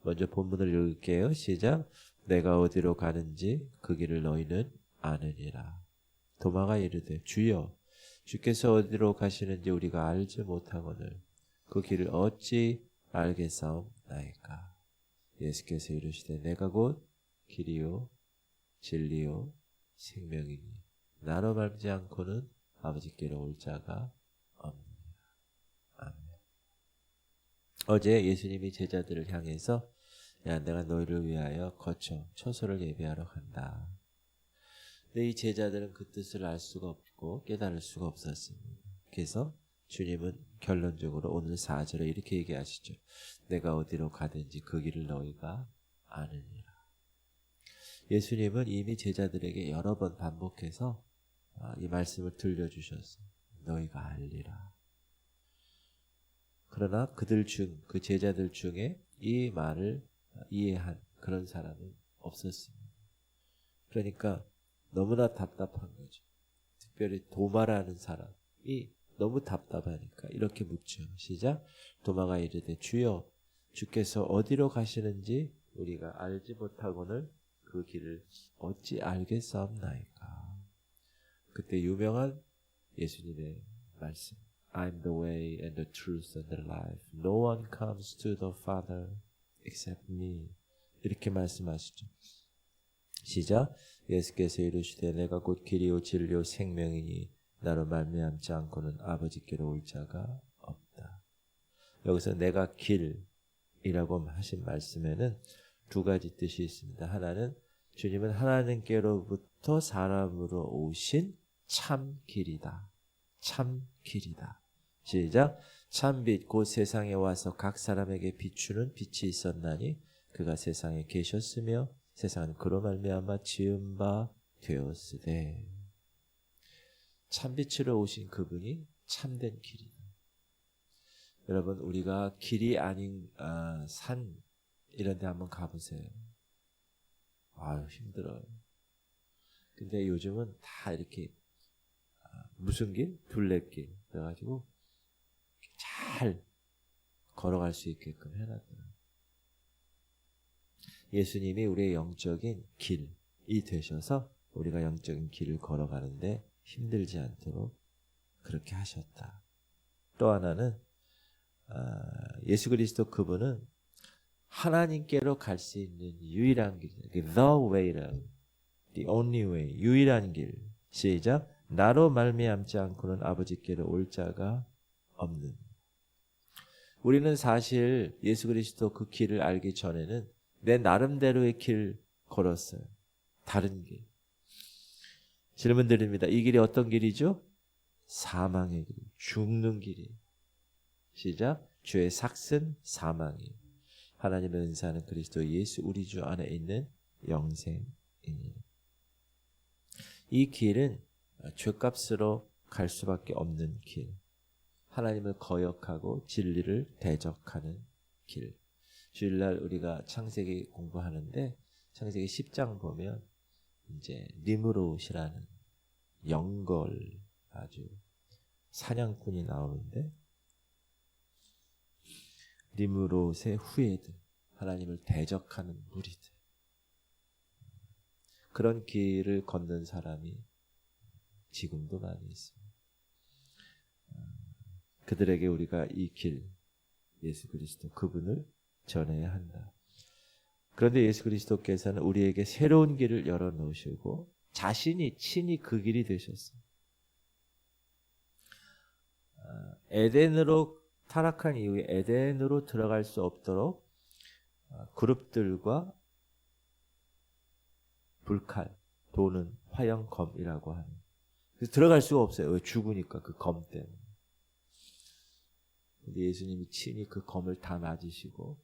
먼저 본문을 읽을게요. 시작. 내가 어디로 가는지 그 길을 너희는 아느니라. 도마가 이르되 주여 주께서 어디로 가시는지 우리가 알지 못하거늘 그 길을 어찌 알겠사옵나이까. 예수께서 이르시되 내가 곧 길이요 진리요 생명이니 나로 말지 않고는 아버지께로 올 자가 없느니라. 아멘. 어제 예수님이 제자들을 향해서 야 내가 너희를 위하여 거쳐 처소를 예비하러 간다. 근데 이 제자들은 그 뜻을 알 수가 없고 깨달을 수가 없었습니다. 그래서 주님은 결론적으로 오늘 4절에 이렇게 얘기하시죠. 내가 어디로 가든지 그 길을 너희가 아느니라. 예수님은 이미 제자들에게 여러 번 반복해서 이 말씀을 들려주셨어요. 너희가 알리라. 그러나 그 제자들 중에 이 말을 이해한 그런 사람은 없었습니다. 그러니까 너무나 답답한 거죠. 특별히 도마라는 사람이 너무 답답하니까 이렇게 묻죠. 시작. 도마가 이르되 주여 주께서 어디로 가시는지 우리가 알지 못하거늘 그 길을 어찌 알겠사옵나이까. 그때 유명한 예수님의 말씀. I'm the way and the truth and the life. No one comes to the Father except me. 이렇게 말씀하시죠. 시작. 예수께서 이르시되 내가 곧 길이요 진리요 생명이니 나로 말미암지 않고는 아버지께로 올 자가 없다. 여기서 내가 길이라고 하신 말씀에는 두 가지 뜻이 있습니다. 하나는 주님은 하나님께로부터 사람으로 오신 참 길이다. 참 길이다. 시작. 참빛 곧 세상에 와서 각 사람에게 비추는 빛이 있었나니 그가 세상에 계셨으며 세상은 그로 말미암아 지은 바 되었으되. 참빛으로 오신 그분이 참된 길이다. 여러분 우리가 길이 아닌 산 이런 데 한번 가보세요. 아유 힘들어요. 근데 요즘은 다 이렇게 무슨 길? 둘레길 그래가지고 잘 걸어갈 수 있게끔 해놨더라고요. 예수님이 우리의 영적인 길이 되셔서 우리가 영적인 길을 걸어가는데 힘들지 않도록 그렇게 하셨다. 또 하나는 예수 그리스도 그분은 하나님께로 갈 수 있는 유일한 길, the way라고, the only way, 유일한 길. 시작. 나로 말미암지 않고는 아버지께로 올 자가 없는. 우리는 사실 예수 그리스도 그 길을 알기 전에는 내 나름대로의 길 걸었어요. 다른 길. 질문 드립니다. 이 길이 어떤 길이죠? 사망의 길, 죽는 길이. 시작. 죄의 삭은 사망이. 하나님의 은사는 그리스도 예수 우리 주 안에 있는 영생이니. 이 길은 죄값으로 갈 수밖에 없는 길. 하나님을 거역하고 진리를 대적하는 길. 주일날 우리가 창세기 공부하는데 창세기 10장 보면 이제 니므롯이라는 영걸 아주 사냥꾼이 나오는데 니므롯의 후예들, 하나님을 대적하는 무리들. 그런 길을 걷는 사람이 지금도 많이 있습니다. 그들에게 우리가 이 길, 예수 그리스도 그분을 전해야 한다. 그런데 예수 그리스도께서는 우리에게 새로운 길을 열어놓으시고 자신이 친히 그 길이 되셨어요. 에덴으로 타락한 이후에 에덴으로 들어갈 수 없도록 그룹들과 불칼, 도는 화형검이라고 하는. 그래서 들어갈 수가 없어요. 왜? 죽으니까 그 검 때문에. 근데 예수님이 친히 그 검을 다 맞으시고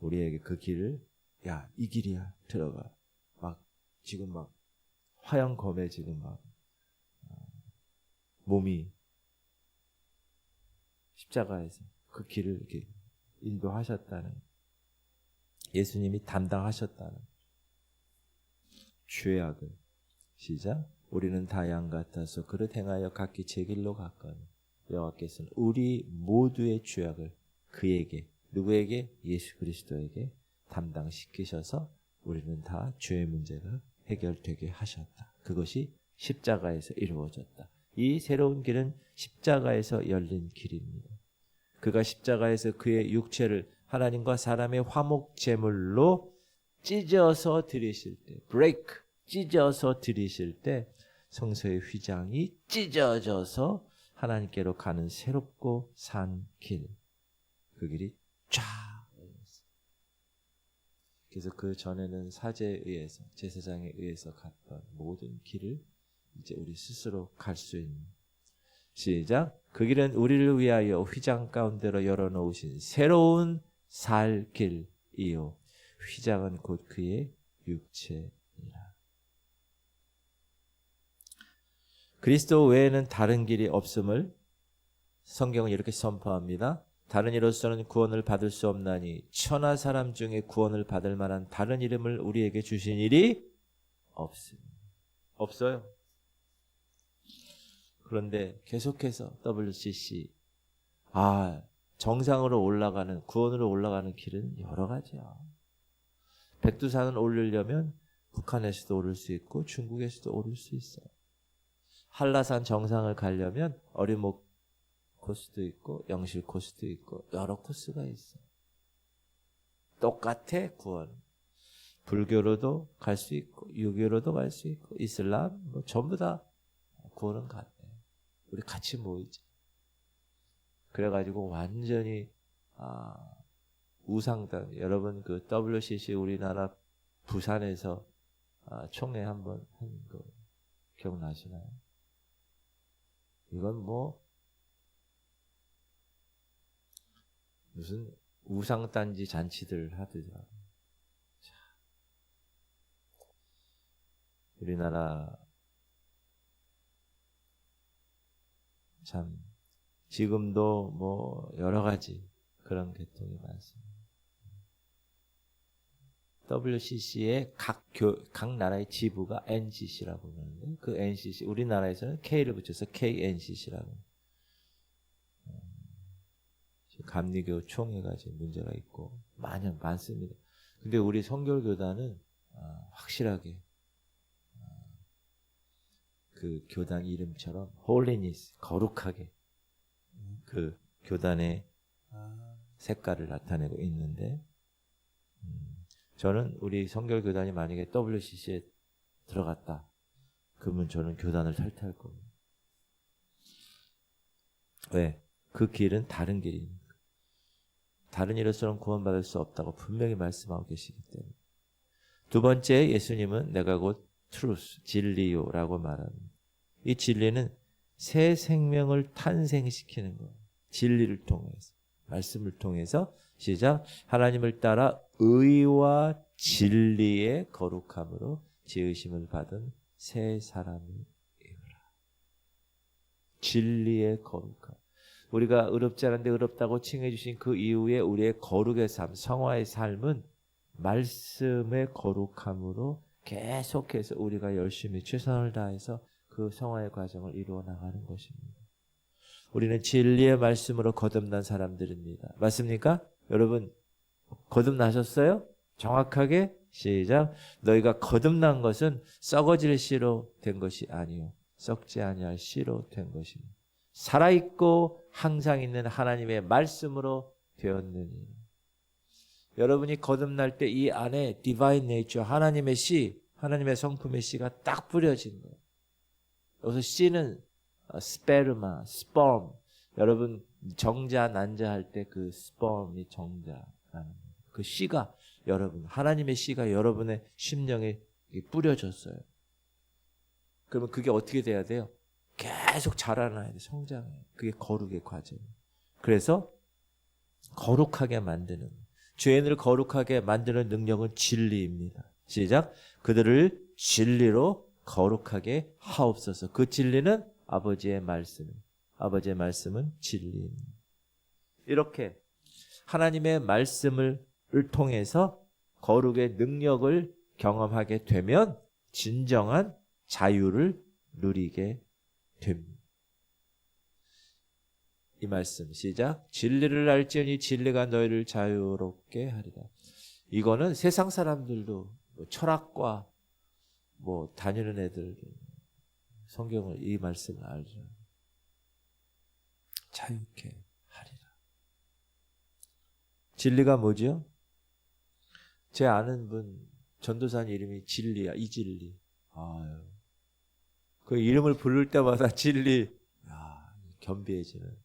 우리에게 그 길을 야, 이 길이야. 들어가. 지금 화형검에 지금 몸이 십자가에서 그 길을 이렇게 인도하셨다는, 예수님이 담당하셨다는 죄악을. 시작. 우리는 다 양 같아서 그릇 행하여 각기 제 길로 갔거니 여호와께서는 우리 모두의 죄악을 그에게 누구에게? 예수 그리스도에게 담당시키셔서 우리는 다 죄의 문제가 해결되게 하셨다. 그것이 십자가에서 이루어졌다. 이 새로운 길은 십자가에서 열린 길입니다. 그가 십자가에서 그의 육체를 하나님과 사람의 화목 제물로 찢어서 드리실 때, 찢어서 드리실 때 성소의 휘장이 찢어져서 하나님께로 가는 새롭고 산 길, 그 길이 쫙 열렸어요. 그래서 그 전에는 사제에 의해서, 제사장에 의해서 갔던 모든 길을 이제 우리 스스로 갈 수 있는, 시작. 그 길은 우리를 위하여 휘장 가운데로 열어놓으신 새로운 살 길이요 휘장은 곧 그의 육체니라. 그리스도 외에는 다른 길이 없음을 성경은 이렇게 선포합니다. 다른 이로서는 구원을 받을 수 없나니 천하 사람 중에 구원을 받을 만한 다른 이름을 우리에게 주신 일이 없습니다. 없어요. 그런데 계속해서 WCC 정상으로 올라가는, 구원으로 올라가는 길은 여러 가지야. 백두산을 오르려면 북한에서도 오를 수 있고 중국에서도 오를 수 있어요. 한라산 정상을 가려면 어리목 코스도 있고 영실 코스도 있고 여러 코스가 있어. 똑같아 구원. 불교로도 갈 수 있고 유교로도 갈 수 있고 이슬람 뭐 전부 다 구원은 같네. 우리 같이 모이자. 그래가지고 완전히 우상당. 여러분 그 WCC 우리나라 부산에서 총회 한번 한 거 기억나시나요? 이건 뭐 무슨 우상단지 잔치들 하더라. 우리나라 참 지금도 뭐 여러 가지 그런 계통이 많습니다. WCC의 각 나라의 지부가 NCC라고 하는데 그 NCC 우리나라에서는 K를 붙여서 KNCC라고. 감리교 총회가 지금 문제가 있고 많습니다. 근데 우리 성결교단은 확실하게 그 교단 이름처럼 홀리니스, 거룩하게 그 교단의 색깔을 나타내고 있는데 저는 우리 성결교단이 만약에 WCC에 들어갔다 그러면 저는 교단을 탈퇴할 겁니다. 왜? 그 길은 다른 길입니다. 다른 이로서는 구원받을 수 없다고 분명히 말씀하고 계시기 때문에. 두 번째, 예수님은 내가 곧 truth, 진리요라고 말합니다. 이 진리는 새 생명을 탄생시키는 거예요. 진리를 통해서, 말씀을 통해서. 시작. 하나님을 따라 의와 진리의 거룩함으로 지으심을 받은 새 사람이 이거라. 진리의 거룩함. 우리가 의롭지 않은데 의롭다고 칭해 주신 그 이후에 우리의 거룩의 삶, 성화의 삶은 말씀의 거룩함으로 계속해서 우리가 열심히 최선을 다해서 그 성화의 과정을 이루어 나가는 것입니다. 우리는 진리의 말씀으로 거듭난 사람들입니다. 맞습니까? 여러분 거듭나셨어요? 정확하게 시작. 너희가 거듭난 것은 썩어질 씨로 된 것이 아니요 썩지 아니할 씨로 된 것입니다. 살아있고 항상 있는 하나님의 말씀으로 되었느니. 여러분이 거듭날 때 이 안에 디바인 네이처, 하나님의 씨, 하나님의 성품의 씨가 딱 뿌려진 거예요. 여기서 씨는 스페르마, 스पर्m. 여러분 정자, 난자 할 때 그 스पर्m이 정자라는 그 씨가 여러분, 하나님의 씨가 여러분의 심령에 뿌려졌어요. 그러면 그게 어떻게 돼야 돼요? 계속 자라나야 돼, 성장해. 그게 거룩의 과정. 그래서 거룩하게 만드는, 죄인을 거룩하게 만드는 능력은 진리입니다. 시작. 그들을 진리로 거룩하게 하옵소서. 그 진리는 아버지의 말씀. 아버지의 말씀은 진리입니다. 이렇게 하나님의 말씀을 통해서 거룩의 능력을 경험하게 되면 진정한 자유를 누리게 됩니다. 이 말씀 시작. 진리를 알지니 진리가 너희를 자유롭게 하리라. 이거는 세상 사람들도 뭐 철학과 뭐 다니는 애들 성경을 이 말씀을 알죠. 자유케 하리라. 진리가 뭐죠? 제 아는 분 전도사님 이름이 진리야. 이진리. 아유. 그 이름을 부를 때마다 진리. 야, 겸비해지는.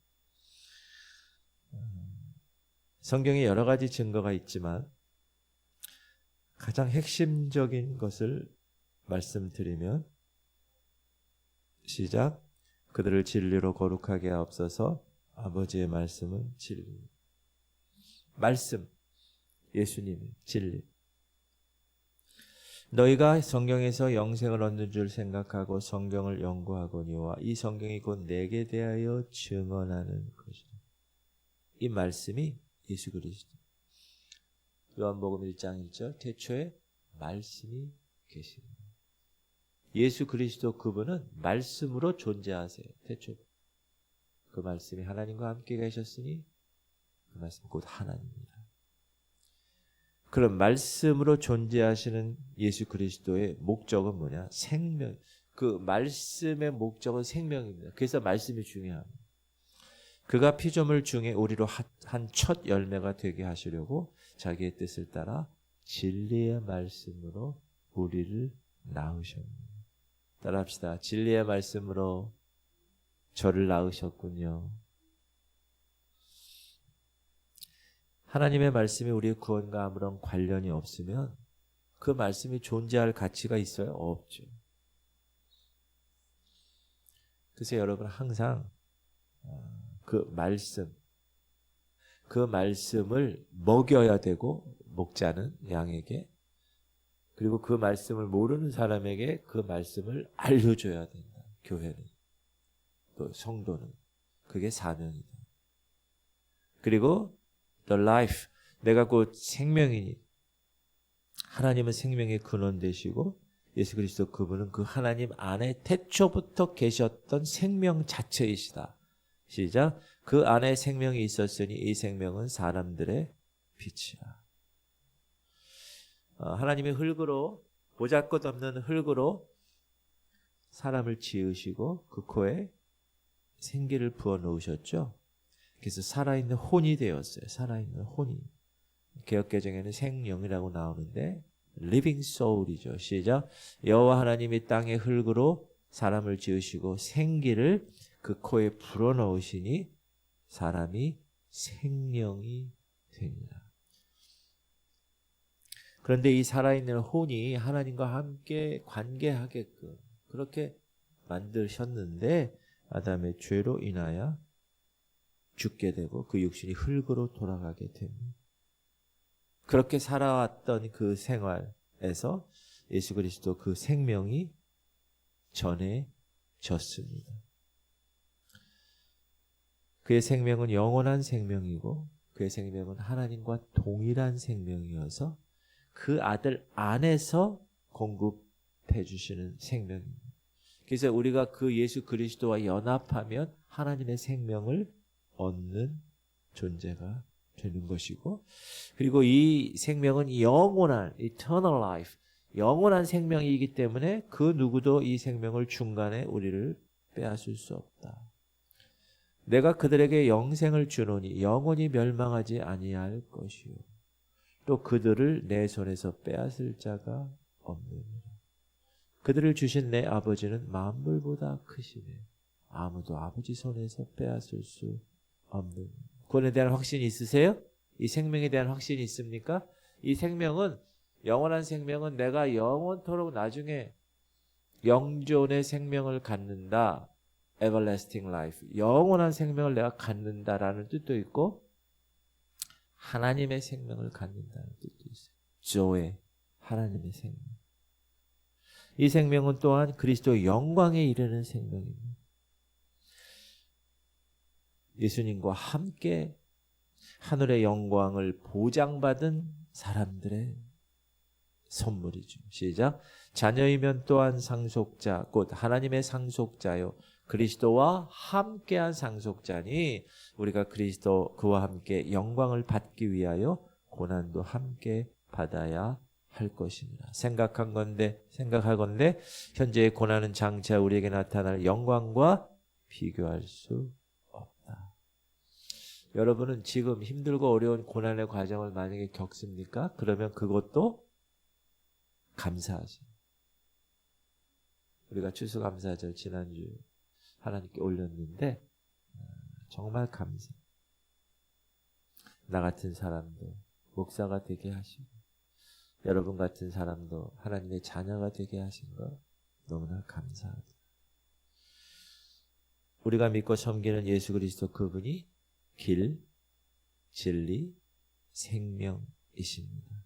성경에 여러 가지 증거가 있지만 가장 핵심적인 것을 말씀드리면 시작. 그들을 진리로 거룩하게 하옵소서. 아버지의 말씀은 진리. 말씀. 예수님이 진리. 너희가 성경에서 영생을 얻는 줄 생각하고 성경을 연구하거니와 이 성경이 곧 내게 대하여 증언하는 것이다. 이 말씀이 예수 그리스도. 요한복음 1장 1절 태초에 말씀이 계시니. 예수 그리스도 그분은 말씀으로 존재하세요. 태초. 그 말씀이 하나님과 함께 계셨으니 그 말씀 곧 하나님입니다. 그럼 말씀으로 존재하시는 예수 그리스도의 목적은 뭐냐? 생명. 그 말씀의 목적은 생명입니다. 그래서 말씀이 중요합니다. 그가 피조물 중에 우리로 한 첫 열매가 되게 하시려고 자기의 뜻을 따라 진리의 말씀으로 우리를 낳으셨습니다. 따라합시다. 진리의 말씀으로 저를 낳으셨군요. 하나님의 말씀이 우리의 구원과 아무런 관련이 없으면 그 말씀이 존재할 가치가 있어요? 없죠. 그래서 여러분 항상 그 말씀을 먹여야 되고 목자는 양에게, 그리고 그 말씀을 모르는 사람에게 그 말씀을 알려줘야 된다. 교회는, 또 성도는. 그게 사명이다. 그리고 the life, 내가 곧 생명이니 하나님은 생명의 근원 되시고 예수 그리스도 그분은 그 하나님 안에 태초부터 계셨던 생명 자체이시다. 시작. 그 안에 생명이 있었으니 이 생명은 사람들의 빛이라. 하나님이 흙으로, 보잘것없는 흙으로 사람을 지으시고 그 코에 생기를 부어 놓으셨죠. 그래서 살아있는 혼이 되었어요. 살아있는 혼이. 개역개정에는 생령이라고 나오는데 living soul이죠. 시작. 여호와 하나님이 땅의 흙으로 사람을 지으시고 생기를 그 코에 불어넣으시니 사람이 생명이 되니라. 그런데 이 살아있는 혼이 하나님과 함께 관계하게끔 그렇게 만드셨는데 아담의 죄로 인하여 죽게 되고 그 육신이 흙으로 돌아가게 됩니다. 그렇게 살아왔던 그 생활에서 예수 그리스도 그 생명이 전해졌습니다. 그의 생명은 영원한 생명이고 그의 생명은 하나님과 동일한 생명이어서 그 아들 안에서 공급해 주시는 생명입니다. 그래서 우리가 그 예수 그리스도와 연합하면 하나님의 생명을 얻는 존재가 되는 것이고, 그리고 이 생명은 영원한 eternal life, 영원한 생명이기 때문에 그 누구도 이 생명을 중간에 우리를 빼앗을 수 없다. 내가 그들에게 영생을 주노니 영원히 멸망하지 아니할 것이요 또 그들을 내 손에서 빼앗을 자가 없느니라. 그들을 주신 내 아버지는 만물보다 크시네. 아무도 아버지 손에서 빼앗을 수 없는. 구원에 대한 확신이 있으세요? 이 생명에 대한 확신이 있습니까? 이 생명은, 영원한 생명은 내가 영원토록 나중에 영존의 생명을 갖는다. everlasting life. 영원한 생명을 내가 갖는다라는 뜻도 있고 하나님의 생명을 갖는다는 뜻도 있어요. 조의 하나님의 생명. 이 생명은 또한 그리스도의 영광에 이르는 생명입니다. 예수님과 함께 하늘의 영광을 보장받은 사람들의 선물이죠. 시작. 자녀이면 또한 상속자, 곧 하나님의 상속자요 그리스도와 함께한 상속자니 우리가 그리스도 그와 함께 영광을 받기 위하여 고난도 함께 받아야 할 것입니다. 생각할 건데 현재의 고난은 장차 우리에게 나타날 영광과 비교할 수 없다. 여러분은 지금 힘들고 어려운 고난의 과정을 만약에 겪습니까? 그러면 그것도 감사하세요. 우리가 추수감사절 지난주 하나님께 올렸는데 정말 감사. 나 같은 사람도 목사가 되게 하시고 여러분 같은 사람도 하나님의 자녀가 되게 하신 거 너무나 감사하다. 우리가 믿고 섬기는 예수 그리스도 그분이 길, 진리, 생명이십니다.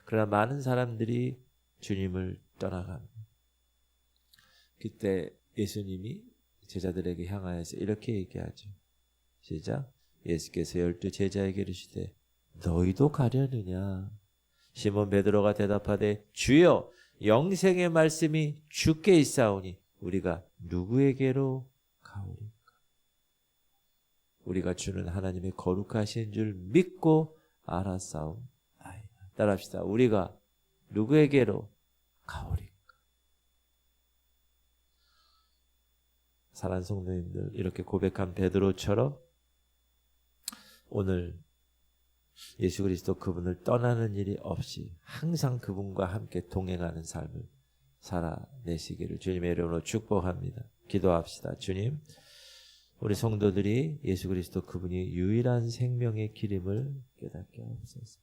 그러나 많은 사람들이 주님을 떠나갑니다. 그때 예수님이 제자들에게 향하여서 이렇게 얘기하죠. 시작. 예수께서 12 제자에게 이르시되 너희도 가려느냐? 시몬 베드로가 대답하되 주여 영생의 말씀이 주께 있사오니 우리가 누구에게로 가오리까? 우리가 주는 하나님의 거룩하신 줄 믿고 알았사옵나이다. 따라합시다. 우리가 누구에게로 가오리까? 사랑하는 성도님들, 이렇게 고백한 베드로처럼 오늘 예수 그리스도 그분을 떠나는 일이 없이 항상 그분과 함께 동행하는 삶을 살아내시기를 주님의 이름으로 축복합니다. 기도합시다. 주님, 우리 성도들이 예수 그리스도 그분이 유일한 생명의 길임을 깨닫게 하옵소서.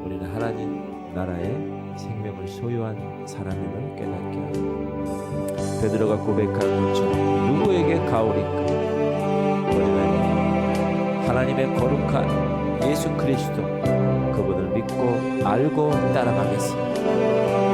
우리는 하나님 나라의 생명을 소유한 사람임을 깨닫게 하옵소서. 베드로가 고백한 것처럼 누구에게 가오리까? 우리는 하나님의 거룩한 예수 그리스도 그분을 믿고 알고 따라가겠습니다.